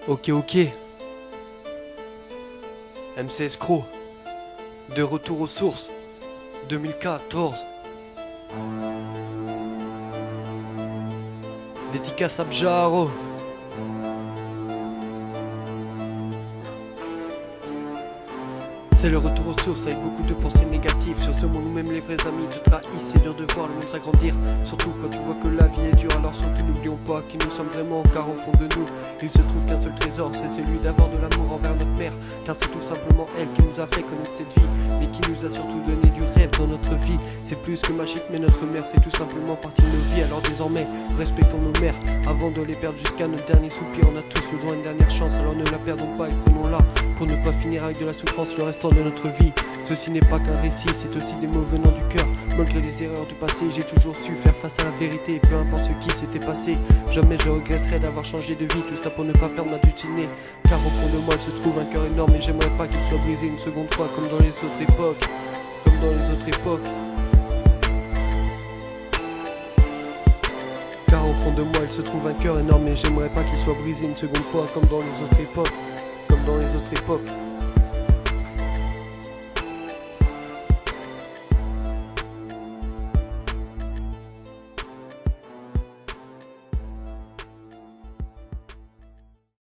Ok, MC Escroc, de retour aux sources, 2014. Dédicace à Bjaro. C'est le retour aux sources avec beaucoup de pensées négatives. Sur ce monde où même les vrais amis te trahissent. C'est dur de voir le monde s'agrandir, surtout quand tu vois que la vie est dure. Alors surtout n'oublions pas qui nous sommes vraiment, car au fond de nous il se trouve qu'un seul trésor, c'est celui d'avoir de l'amour envers notre mère. Car c'est tout simplement elle qui nous a fait connaître cette vie, mais qui nous a surtout donné du rêve dans notre vie. C'est plus que magique, mais notre mère fait tout simplement partie de nos vies. Alors désormais, respectons nos mères avant de les perdre jusqu'à notre dernier soupir. On a tous besoin d'une dernière chance, alors ne la perdons pas et prenons-la pour ne pas finir avec de la souffrance le restant de notre vie. Ceci n'est pas qu'un récit, c'est aussi des mots venant du cœur. Malgré les erreurs du passé, j'ai toujours su faire face à la vérité. Peu importe ce qui s'était passé, jamais je regretterais d'avoir changé de vie. Tout ça pour ne pas perdre ma destinée. Car au fond de moi il se trouve un cœur énorme, et j'aimerais pas qu'il soit brisé une seconde fois, comme dans les autres époques. Comme dans les autres époques. Car au fond de moi il se trouve un cœur énorme, et j'aimerais pas qu'il soit brisé une seconde fois, comme dans les autres époques. Comme dans les autres époques.